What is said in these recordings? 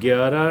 11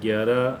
11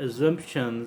assumptions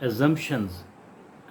assumptions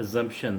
assumption।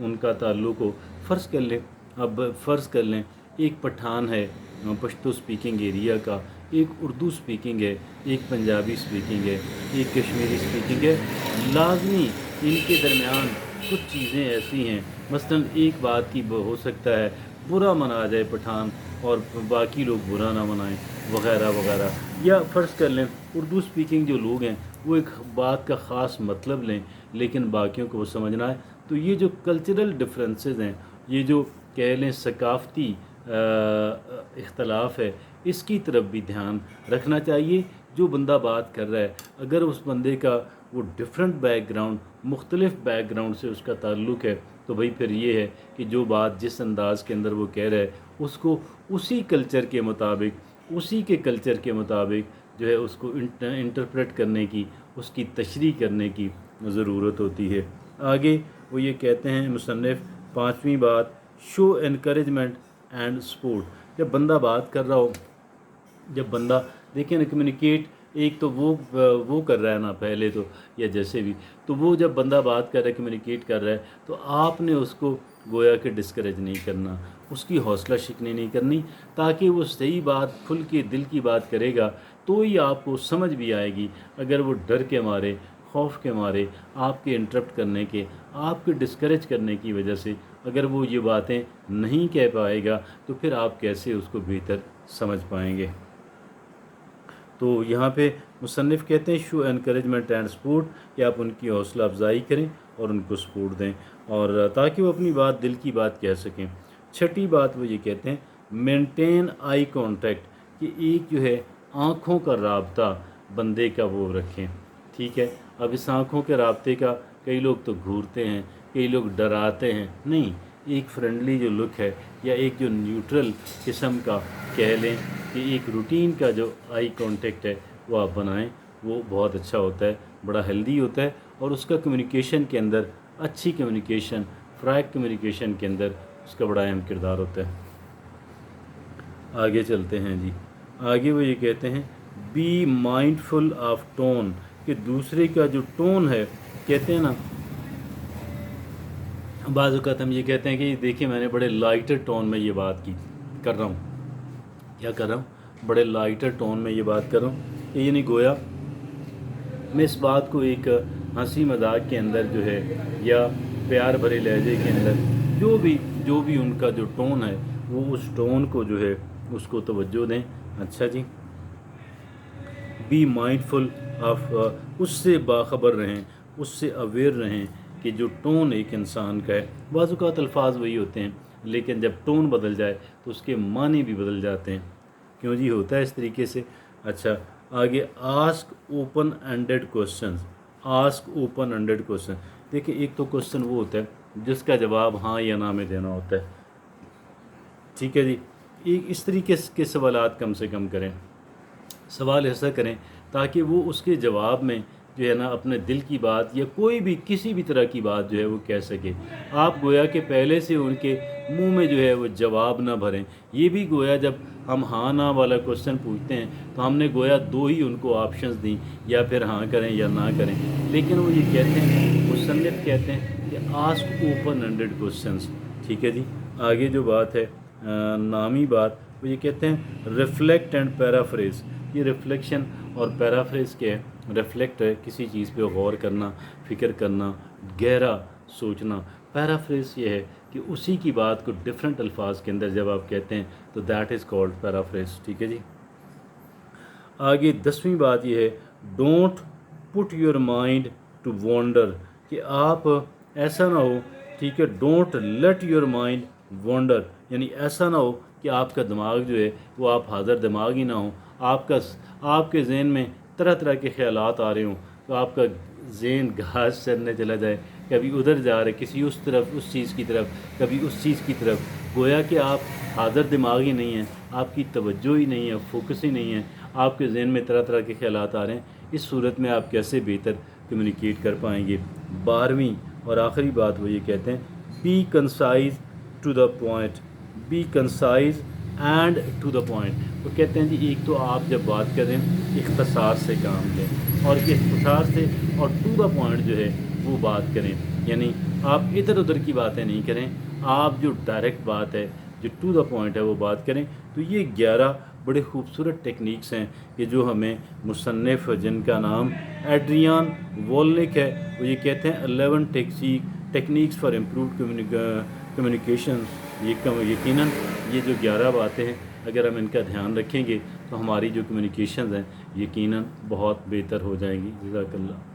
ان کا تعلق ہو. فرض کر لیں، اب فرض کر لیں ایک پٹھان ہے پشتو سپیکنگ ایریا کا، ایک اردو سپیکنگ ہے، ایک پنجابی سپیکنگ ہے، ایک کشمیری سپیکنگ ہے. لازمی ان کے درمیان کچھ چیزیں ایسی ہیں، مثلاً ایک بات کی ہو سکتا ہے برا منا جائے پٹھان اور باقی لوگ برا نہ منائیں وغیرہ وغیرہ. یا فرض کر لیں اردو سپیکنگ جو لوگ ہیں وہ ایک بات کا خاص مطلب لیں لیکن باقیوں کو وہ سمجھنا ہے. تو یہ جو کلچرل ڈفرینسز ہیں، یہ جو کہہ لیں ثقافتی اختلاف ہے، اس کی طرف بھی دھیان رکھنا چاہیے. جو بندہ بات کر رہا ہے اگر اس بندے کا وہ ڈفرینٹ بیک گراؤنڈ، مختلف بیک گراؤنڈ سے اس کا تعلق ہے، تو بھئی پھر یہ ہے کہ جو بات جس انداز کے اندر وہ کہہ رہا ہے اس کو اسی کلچر کے مطابق، اسی کے کلچر کے مطابق جو ہے اس کو انٹرپریٹ کرنے کی، اس کی تشریح کرنے کی ضرورت ہوتی ہے. آگے وہ یہ کہتے ہیں مصنف، پانچویں بات، شو انکریجمنٹ اینڈ سپورٹ. جب بندہ بات کر رہا ہو، جب بندہ دیکھیں نا کمیونیکیٹ، ایک تو وہ کر رہا ہے نا پہلے تو، یا جیسے بھی تو وہ جب بندہ بات کر رہا ہے کمیونیکیٹ کر رہا ہے تو آپ نے اس کو گویا کہ ڈسکریج نہیں کرنا، اس کی حوصلہ شکنی نہیں کرنی، تاکہ وہ صحیح بات کھل کے دل کی بات کرے گا تو ہی آپ کو سمجھ بھی آئے گی. اگر وہ ڈر کے مارے، خوف کے مارے، آپ کے انٹرپٹ کرنے کے، آپ کے ڈسکریج کرنے کی وجہ سے اگر وہ یہ باتیں نہیں کہہ پائے گا تو پھر آپ کیسے اس کو بہتر سمجھ پائیں گے. تو یہاں پہ مصنف کہتے ہیں شو انکریجمنٹ اینڈ سپورٹ، کہ آپ ان کی حوصلہ افزائی کریں اور ان کو سپورٹ دیں، اور تاکہ وہ اپنی بات، دل کی بات کہہ سکیں. چھٹی بات وہ یہ کہتے ہیں مینٹین آئی کانٹیکٹ، کہ ایک جو ہے آنکھوں کا رابطہ بندے کا وہ رکھیں. ٹھیک ہے، اب اس آنکھوں کے رابطے کا کئی لوگ تو گھورتے ہیں، کئی لوگ ڈراتے ہیں. نہیں، ایک فرینڈلی جو لک ہے یا ایک جو نیوٹرل قسم کا کہہ لیں کہ ایک روٹین کا جو آئی کانٹیکٹ ہے وہ آپ بنائیں، وہ بہت اچھا ہوتا ہے، بڑا ہیلدی ہوتا ہے، اور اس کا کمیونیکیشن کے اندر، اچھی کمیونیکیشن، فرینک کمیونیکیشن کے اندر اس کا بڑا اہم کردار ہوتا ہے. آگے چلتے ہیں جی. آگے وہ یہ کہتے ہیں بی مائنڈفل آف ٹون، کہ دوسرے کا جو ٹون ہے، کہتے ہیں نا بعض اوقات ہم یہ کہتے ہیں کہ دیکھیں میں نے بڑے لائٹر ٹون میں یہ بات کر رہا ہوں، کیا کر رہا ہوں، بڑے لائٹر ٹون میں یہ بات کر رہا ہوں، کہ یہ نہیں گویا میں اس بات کو ایک ہنسی مذاق کے اندر جو ہے یا پیار بھرے لہجے کے اندر جو بھی ان کا جو ٹون ہے وہ اس ٹون کو جو ہے اس کو توجہ دیں. اچھا جی، بی مائنڈفل آف، اس سے باخبر رہیں، اس سے اویئر رہیں کہ جو ٹون ایک انسان کا ہے، بعض اوقات الفاظ وہی ہوتے ہیں لیکن جب ٹون بدل جائے تو اس کے معنی بھی بدل جاتے ہیں. کیوں جی ہوتا ہے اس طریقے سے. اچھا آگے، ask open ended questions. Ask open ended question, دیکھیں ایک تو کوسچن وہ ہوتا ہے جس کا جواب ہاں یا نہ میں دینا ہوتا ہے. ٹھیک ہے جی، ایک اس طریقے کے سوالات کم سے کم کریں، سوال ایسا کریں تاکہ وہ اس کے جواب میں جو ہے نا اپنے دل کی بات یا کوئی بھی کسی بھی طرح کی بات جو ہے وہ کہہ سکے. آپ گویا کہ پہلے سے ان کے منہ میں جو ہے وہ جواب نہ بھریں. یہ بھی گویا جب ہم ہاں نہ والا کوسچن پوچھتے ہیں تو ہم نے گویا دو ہی ان کو آپشنز دیں، یا پھر ہاں کریں یا نہ کریں. لیکن وہ یہ کہتے ہیں، مصنف کہتے ہیں کہ آسک اوپن اینڈڈ کوسچنز. ٹھیک ہے جی. آگے جو بات ہے نامی بات، وہ یہ کہتے ہیں ریفلیکٹ اینڈ پیرافریز. یہ ریفلیکشن اور پیرافریز کے ریفلیکٹ ہے کسی چیز پہ غور کرنا، فکر کرنا، گہرا سوچنا. پیرافریز یہ ہے کہ اسی کی بات کو ڈفرینٹ الفاظ کے اندر جب آپ کہتے ہیں تو دیٹ از کالڈ پیرافریز. ٹھیک ہے جی. آگے 10ویں بات یہ ہے don't put your mind to wander, کہ آپ ایسا نہ ہو، ٹھیک ہے، don't let your mind wander, یعنی ایسا نہ ہو کہ آپ کا دماغ جو ہے وہ آپ حاضر دماغ ہی نہ ہو، آپ کے ذہن میں طرح طرح کے خیالات آ رہے ہوں تو آپ کا ذہن گھاس چرنے چلا جائے، کبھی ادھر جا رہے کسی اس طرف، اس چیز کی طرف، کبھی اس چیز کی طرف، گویا کہ آپ حاضر دماغ ہی نہیں ہیں، آپ کی توجہ ہی نہیں ہے، فوکس ہی نہیں ہے، آپ کے ذہن میں طرح طرح کے خیالات آ رہے ہیں. اس صورت میں آپ کیسے بہتر کمیونیکیٹ کر پائیں گے. 12ویں اور آخری بات وہ یہ کہتے ہیں be concise to the point. Be concise and to the point. وہ کہتے ہیں جی ایک تو آپ جب بات کریں اختصار سے کام لیں، اور اختصار سے اور ٹو دا پوائنٹ جو ہے وہ بات کریں. یعنی آپ ادھر ادھر کی باتیں نہیں کریں، آپ جو ڈائریکٹ بات ہے، جو ٹو دا پوائنٹ ہے وہ بات کریں۔ تو یہ 11 بڑے خوبصورت ٹیکنیکس ہیں کہ جو ہمیں مصنف جن کا نام ایڈریان وولنک ہے، وہ یہ کہتے ہیں 11 ٹیکنیکس فار امپرووڈ کمیونیکیشن۔ یقیناً یہ جو 11 باتیں ہیں، اگر ہم ان کا دھیان رکھیں گے تو ہماری جو کمیونیکیشنز ہیں یقیناً بہت بہتر ہو جائیں گی۔ جزاک اللہ۔